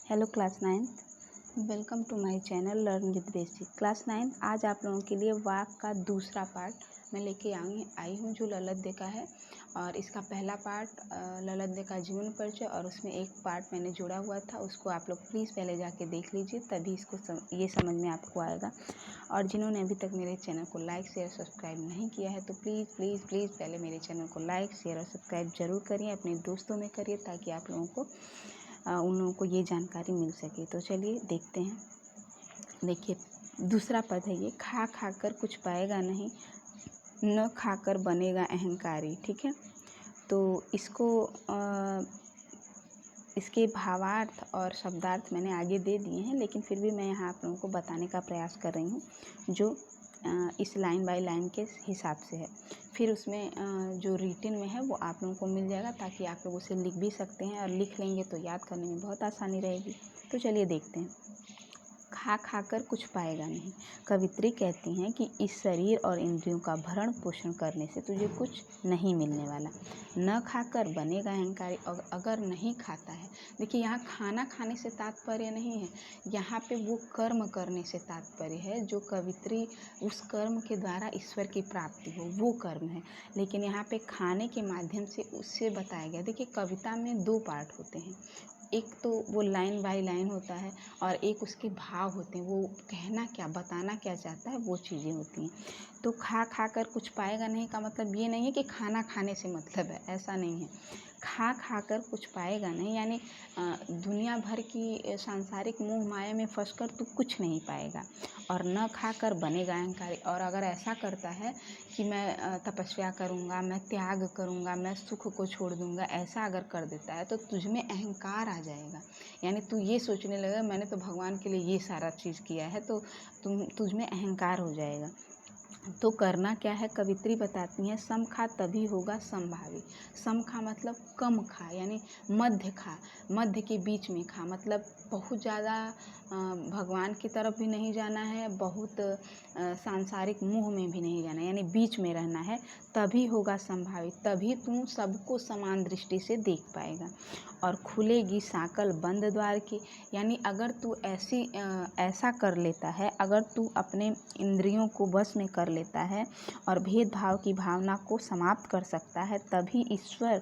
Hello class 9th, welcome to my channel learn with basic. Class 9th, आज आप लोगों के लिए वाक का दूसरा पार्ट मैं लेके आई हूँ जो ललद्य का है। और इसका पहला पार्ट ललद्य का जीवन परिचय और उसमें एक पार्ट मैंने जोड़ा हुआ था, उसको आप लोग प्लीज़ पहले जाके देख लीजिए, तभी इसको ये समझ में आपको आएगा। और जिन्होंने अभी तक मेरे चैनल को लाइक शेयर सब्सक्राइब नहीं किया है तो प्लीज़ प्लीज़ प्लीज़ पहले मेरे चैनल को लाइक शेयर और सब्सक्राइब ज़रूर करिए, अपने दोस्तों में करिए ताकि आप लोगों को उन लोगों को ये जानकारी मिल सके। तो चलिए देखते हैं। देखिए, दूसरा पद है ये, खा खा कर कुछ पाएगा नहीं, न खाकर बनेगा अहंकारी। ठीक है, तो इसके भावार्थ और शब्दार्थ मैंने आगे दे दिए हैं, लेकिन फिर भी मैं यहाँ आप लोगों को बताने का प्रयास कर रही हूँ जो इस लाइन बाय लाइन के हिसाब से है। फिर उसमें जो रिटिन में है वो आप लोगों को मिल जाएगा ताकि आप लोग उसे लिख भी सकते हैं, और लिख लेंगे तो याद करने में बहुत आसानी रहेगी। तो चलिए देखते हैं। खा खा कर कुछ पाएगा नहीं। कवित्री कहती हैं कि इस शरीर और इंद्रियों का भरण पोषण करने से तुझे कुछ नहीं मिलने वाला। न खाकर बनेगा अहंकारी, और अगर नहीं खाता है, देखिए यहाँ खाना खाने से तात्पर्य नहीं है, यहाँ पे वो कर्म करने से तात्पर्य है जो कवित्री उस कर्म के द्वारा ईश्वर की प्राप्ति हो, वो कर्म है। लेकिन यहाँ पे खाने के माध्यम से उससे बताया गया। देखिए, कविता में दो पार्ट होते हैं, एक तो वो लाइन बाय लाइन होता है और एक उसके भाव होते हैं, वो कहना क्या बताना क्या चाहता है वो चीज़ें होती हैं। तो खा खा कर कुछ पाएगा नहीं का मतलब ये नहीं है कि खाना खाने से मतलब है, ऐसा नहीं है। खा खा कर कुछ पाएगा नहीं यानी दुनिया भर की सांसारिक मोह माया में फंसकर तू कुछ नहीं पाएगा। और न खाकर बनेगा अहंकारी, और अगर ऐसा करता है कि मैं तपस्या करूँगा, मैं त्याग करूँगा, मैं सुख को छोड़ दूँगा, ऐसा अगर कर देता है तो तुझ में अहंकार आ जाएगा। यानी तू ये सोचने लगेगा मैंने तो भगवान के लिए ये सारा चीज़ किया है, तो तुझ में अहंकार हो जाएगा। तो करना क्या है, कवित्री बताती हैं, सम खा तभी होगा समभावी। सम खा मतलब कम खा, यानी मध्य खा, मध्य के बीच में खा, मतलब बहुत ज़्यादा भगवान की तरफ भी नहीं जाना है, बहुत सांसारिक मोह में भी नहीं जाना, यानी बीच में रहना है। तभी होगा संभावित, तभी तू सबको समान दृष्टि से देख पाएगा। और खुलेगी सांकल बंद द्वार की, यानी अगर तू ऐसा कर लेता है, अगर तू अपने इंद्रियों को वश में कर लेता है और भेदभाव की भावना को समाप्त कर सकता है, तभी ईश्वर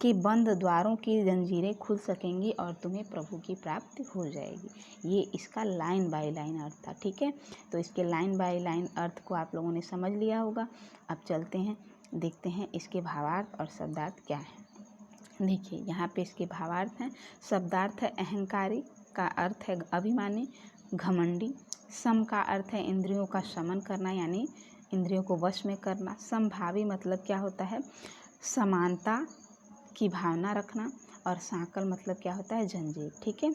के बंद द्वारों की जंजीरें खुल सकेंगी और तुम्हें प्रभु की प्राप्ति हो जाएगी। ये इसका लाइन बाय लाइन अर्थ था। ठीक है, तो इसके लाइन बाय लाइन अर्थ को आप लोगों ने समझ लिया होगा। अब चलते हैं, देखते हैं इसके भावार्थ और शब्दार्थ क्या है। देखिए, यहाँ पे इसके भावार्थ हैं। शब्दार्थ है अहंकारी, का अर्थ है अभिमानी, घमंडी। सम का अर्थ है इंद्रियों का शमन करना, यानी इंद्रियों को वश में करना। समभावी मतलब क्या होता है, समानता की भावना रखना। और सांकल मतलब क्या होता है, जंजीर। ठीक है,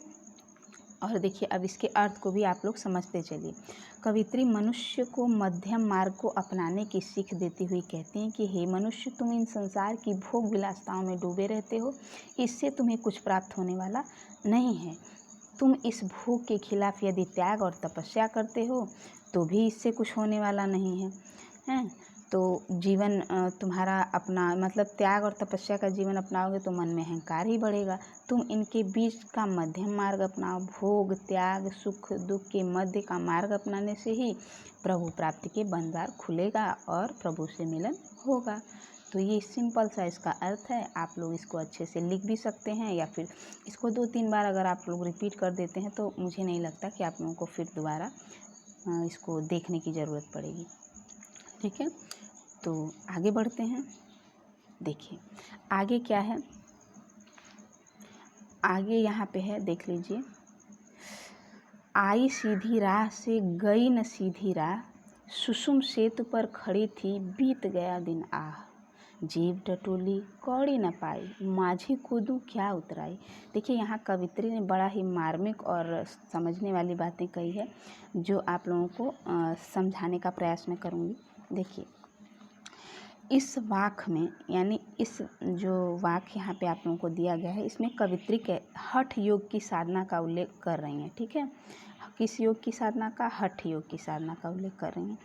और देखिए अब इसके अर्थ को भी आप लोग समझते चलिए। कवित्री मनुष्य को मध्यम मार्ग को अपनाने की सीख देती हुई कहती हैं कि हे मनुष्य, तुम इन संसार की भोग विलासिताओं में डूबे रहते हो, इससे तुम्हें कुछ प्राप्त होने वाला नहीं है। तुम इस भोग के खिलाफ यदि त्याग और तपस्या करते हो तो भी इससे कुछ होने वाला नहीं है, हैं? तो जीवन तुम्हारा अपना मतलब त्याग और तपस्या का जीवन अपनाओगे तो मन में अहंकार ही बढ़ेगा। तुम इनके बीच का मध्यम मार्ग अपनाओ, भोग त्याग सुख दुख के मध्य का मार्ग अपनाने से ही प्रभु प्राप्ति के बंदार खुलेगा और प्रभु से मिलन होगा। तो ये सिंपल सा इसका अर्थ है। आप लोग इसको अच्छे से लिख भी सकते हैं, या फिर इसको 2-3 बार अगर आप लोग रिपीट कर देते हैं तो मुझे नहीं लगता कि आप लोगों को फिर दोबारा इसको देखने की ज़रूरत पड़ेगी। ठीक है, तो आगे बढ़ते हैं। देखिए आगे क्या है, आगे यहाँ पे है, देख लीजिए। आई सीधी राह से गई न सीधी राह, सुषुम सेतु पर खड़ी थी बीत गया दिन आह। जीभ टटोली कौड़ी न पाई, माझी कूदूं क्या उतराई। देखिए यहाँ कवित्री ने बड़ा ही मार्मिक और समझने वाली बातें कही है जो आप लोगों को समझाने का प्रयास मैं करूँगी। देखिए इस वाक में, यानी इस जो वाक यहाँ पे आप लोगों को दिया गया है, इसमें कवित्री के हठ योग की साधना का उल्लेख कर रही हैं। ठीक है, किस योग की साधना का, हठ योग की साधना का उल्लेख कर रही हैं।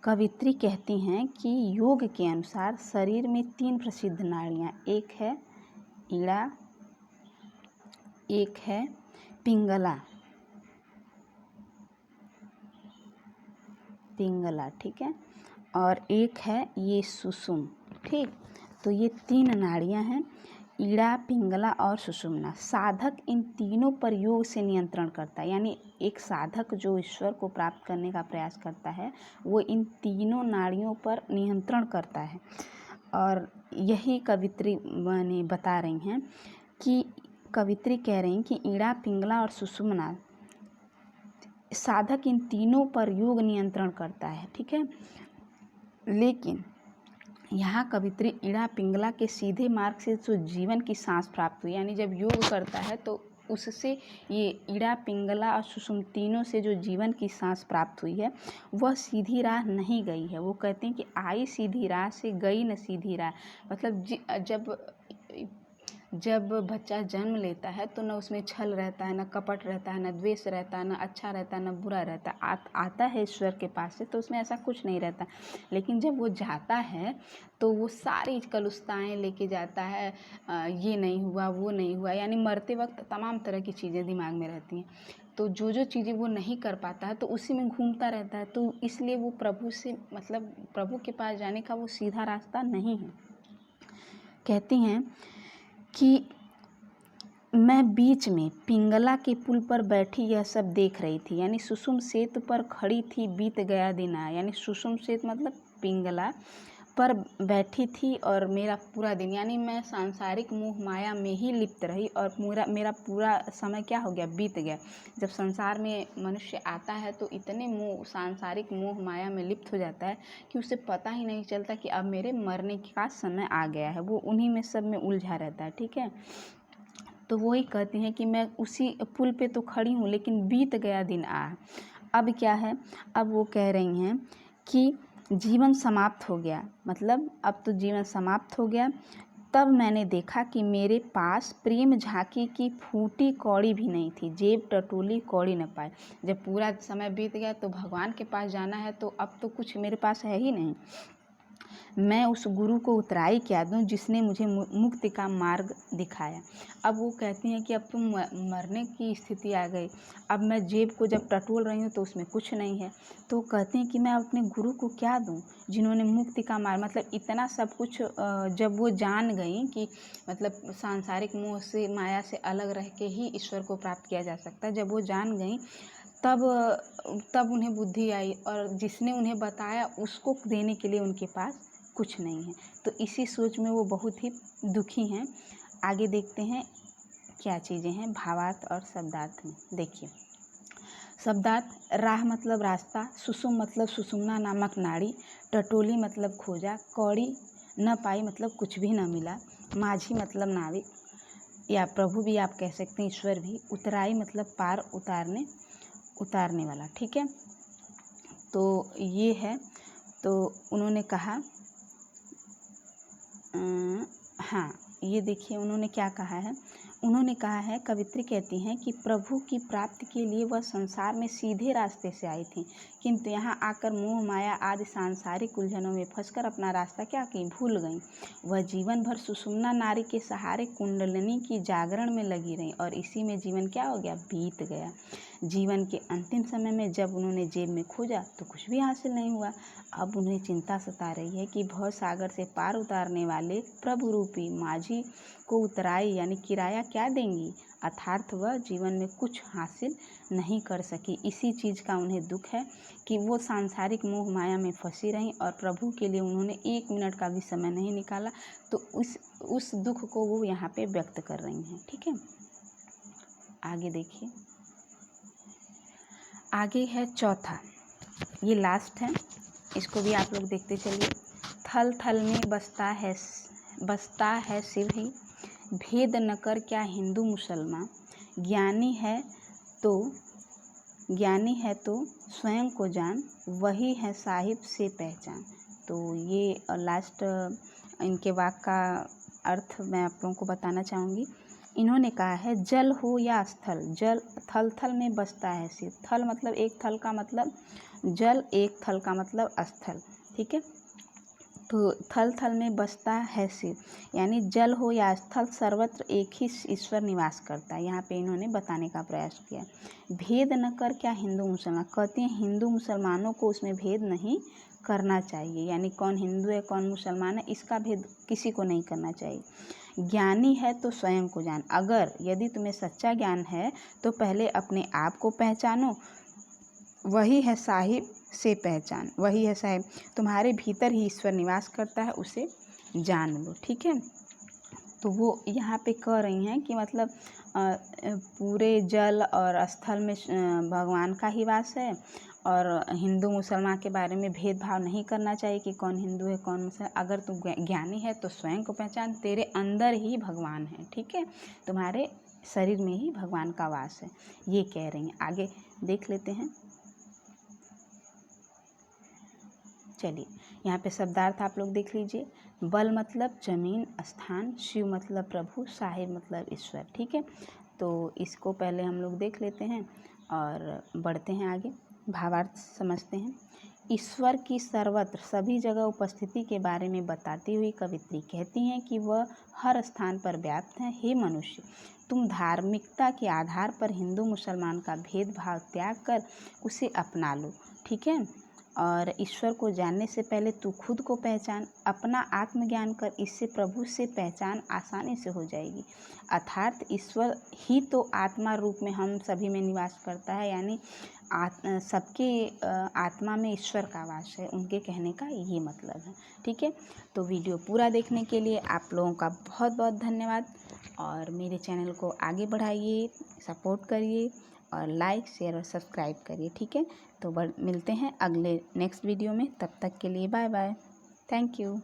कवित्री कहती हैं कि योग के अनुसार शरीर में 3 प्रसिद्ध नाड़ियाँ, एक है ईड़ा, एक है पिंगला, पिंगला, ठीक है। और एक है ये सुषुम, ठीक। तो ये 3 नाड़ियाँ हैं, ईड़ा, पिंगला और सुषुम्ना। साधक इन तीनों पर योग से नियंत्रण करता है, यानी एक साधक जो ईश्वर को प्राप्त करने का प्रयास करता है वो इन तीनों नाड़ियों पर नियंत्रण करता है। और यही कवित्री ने बता रही हैं कि कवित्री कह रही हैं कि ईड़ा, पिंगला और सुषुम्ना, साधक इन तीनों पर योग नियंत्रण करता है, ठीक है। लेकिन यहाँ कवित्री ईड़ा पिंगला के सीधे मार्ग से जो जीवन की सांस प्राप्त हुई, यानी जब योग करता है तो उससे ये ईड़ा, पिंगला और सुषुम्ना तीनों से जो जीवन की सांस प्राप्त हुई है वह सीधी राह नहीं गई है। वो कहते हैं कि आई सीधी राह से गई न सीधी राह। मतलब जब बच्चा जन्म लेता है तो न उसमें छल रहता है, न कपट रहता है, न द्वेष रहता है, न अच्छा रहता है, न बुरा रहता है। आता है ईश्वर के पास से तो उसमें ऐसा कुछ नहीं रहता। लेकिन जब वो जाता है तो वो सारी कलुषताएँ लेके जाता है, ये नहीं हुआ, वो नहीं हुआ, यानी मरते वक्त तमाम तरह की चीज़ें दिमाग में रहती हैं। तो जो चीज़ें वो नहीं कर पाता है तो उसी में घूमता रहता है। तो इसलिए वो प्रभु से, मतलब प्रभु के पास जाने का वो सीधा रास्ता नहीं है। कहती हैं कि मैं बीच में पिंगला के पुल पर बैठी यह सब देख रही थी, यानी सुषुम सेतु पर खड़ी थी, बीत गया दिन आया। यानी सुषुम सेतु मतलब पिंगला पर बैठी थी और मेरा पूरा दिन, यानी मैं सांसारिक मोह माया में ही लिप्त रही और मेरा पूरा समय क्या हो गया, बीत गया। जब संसार में मनुष्य आता है तो इतने सांसारिक मोह माया में लिप्त हो जाता है कि उसे पता ही नहीं चलता कि अब मेरे मरने का समय आ गया है। वो उन्हीं में सब में उलझा रहता है, ठीक है। तो वही कहती हैं कि मैं उसी पुल पे तो खड़ी हूँ लेकिन बीत गया दिन आ। अब क्या है, अब वो कह रही हैं कि जीवन समाप्त हो गया, मतलब अब तो जीवन समाप्त हो गया। तब मैंने देखा कि मेरे पास प्रेम झांकी की फूटी कौड़ी भी नहीं थी, जेब टटोली कौड़ी न पाए। जब पूरा समय बीत गया तो भगवान के पास जाना है तो अब तो कुछ मेरे पास है ही नहीं। मैं उस गुरु को उतराई क्या दूं जिसने मुझे मुक्ति का मार्ग दिखाया। अब वो कहती हैं कि अब तुम मरने की स्थिति आ गई, अब मैं जेब को जब टटोल रही हूँ तो उसमें कुछ नहीं है। तो वो कहती हैं कि मैं अपने गुरु को क्या दूं जिन्होंने मुक्ति का मार्ग, मतलब इतना सब कुछ जब वो जान गई कि मतलब सांसारिक मोह से, माया से अलग रह के ही ईश्वर को प्राप्त किया जा सकता है, जब वो जान गई तब उन्हें बुद्धि आई और जिसने उन्हें बताया उसको देने के लिए उनके पास कुछ नहीं है। तो इसी सोच में वो बहुत ही दुखी हैं। आगे देखते हैं क्या चीज़ें हैं भावार्थ और शब्दार्थ में। देखिए, शब्दार्थ, राह मतलब रास्ता, सुषुम मतलब सुषुम्ना नामक नाड़ी, टटोली मतलब खोजा, कौड़ी न पाई मतलब कुछ भी न मिला, माझी मतलब नाविक या प्रभु भी आप कह सकते हैं, ईश्वर भी, उतराई मतलब पार उतारने वाला, ठीक है। तो ये है। तो उन्होंने कहा हाँ, ये देखिए उन्होंने क्या कहा है। उन्होंने कहा है, कवित्री कहती हैं कि प्रभु की प्राप्ति के लिए वह संसार में सीधे रास्ते से आई थी, किंतु यहाँ आकर मोह माया आदि सांसारिक उलझनों में फंसकर अपना रास्ता क्या की, भूल गई। वह जीवन भर सुषुम्ना नारी के सहारे कुंडलिनी की जागरण में लगी रही और इसी में जीवन क्या हो गया, बीत गया। जीवन के अंतिम समय में जब उन्होंने जेब में खोजा तो कुछ भी हासिल नहीं हुआ। अब उन्हें चिंता सता रही है कि भव सागर से पार उतारने वाले प्रभु रूपी माझी को उतराई यानी किराया क्या देंगी, अर्थात वह जीवन में कुछ हासिल नहीं कर सकी। इसी चीज़ का उन्हें दुख है कि वो सांसारिक मोह माया में फंसी रहीं और प्रभु के लिए उन्होंने 1 मिनट का भी समय नहीं निकाला। तो उस दुख को वो यहाँ पे व्यक्त कर रही हैं, ठीक है। आगे देखिए, आगे है चौथा, ये लास्ट है, इसको भी आप लोग देखते चलिए। थल थल में बसता है शिव ही, भेद न कर क्या हिंदू मुसलमान, ज्ञानी है तो स्वयं को जान, वही है साहिब से पहचान। तो ये लास्ट इनके वाक्य का अर्थ मैं आप लोगों को बताना चाहूँगी। इन्होंने कहा है, जल हो या स्थल, जल थल थल में बसता है शिव। थल मतलब एक, थल का मतलब जल, एक थल का मतलब स्थल, ठीक है। तो थल थल में बसता है शिव, यानी जल हो या स्थल सर्वत्र एक ही ईश्वर निवास करता है। यहाँ पे इन्होंने बताने का प्रयास किया। भेद न कर क्या हिंदू मुसलमान, कहते हैं हिंदू मुसलमानों को उसमें भेद नहीं करना चाहिए, यानी कौन हिंदू है कौन मुसलमान है इसका भेद किसी को नहीं करना चाहिए। ज्ञानी है तो स्वयं को जान, अगर यदि तुम्हें सच्चा ज्ञान है तो पहले अपने आप को पहचानो, वही है साहिब से पहचान, वही है साहिब, तुम्हारे भीतर ही ईश्वर निवास करता है, उसे जान लो। ठीक है, तो वो यहाँ पे कह रही हैं कि मतलब पूरे जल और स्थल में भगवान का ही वास है, और हिंदू मुसलमान के बारे में भेदभाव नहीं करना चाहिए कि कौन हिंदू है कौन मुसलमान। अगर तू ज्ञानी है तो स्वयं को पहचान, तेरे अंदर ही भगवान है। ठीक है, तुम्हारे शरीर में ही भगवान का वास है, ये कह रही हैं। आगे देख लेते हैं। चलिए, यहाँ पे शब्दार्थ आप लोग देख लीजिए। बल मतलब जमीन स्थान, शिव मतलब प्रभु, साहिब मतलब ईश्वर। ठीक है, तो इसको पहले हम लोग देख लेते हैं और बढ़ते हैं आगे, भावार्थ समझते हैं। ईश्वर की सर्वत्र सभी जगह उपस्थिति के बारे में बताती हुई कवित्री कहती हैं कि वह हर स्थान पर व्याप्त है। हे मनुष्य, तुम धार्मिकता के आधार पर हिंदू मुसलमान का भेदभाव त्याग कर उसे अपना लो। ठीक है, और ईश्वर को जानने से पहले तू खुद को पहचान, अपना आत्मज्ञान कर, इससे प्रभु से पहचान आसानी से हो जाएगी। अर्थात ईश्वर ही तो आत्मा रूप में हम सभी में निवास करता है, यानी सबके आत्मा में ईश्वर का वास है, उनके कहने का ये मतलब है। ठीक है, तो वीडियो पूरा देखने के लिए आप लोगों का बहुत बहुत धन्यवाद, और मेरे चैनल को आगे बढ़ाइए, सपोर्ट करिए, और लाइक शेयर और सब्सक्राइब करिए। ठीक है, तो मिलते हैं अगले नेक्स्ट वीडियो में, तब तक के लिए बाय बाय, थैंक यू।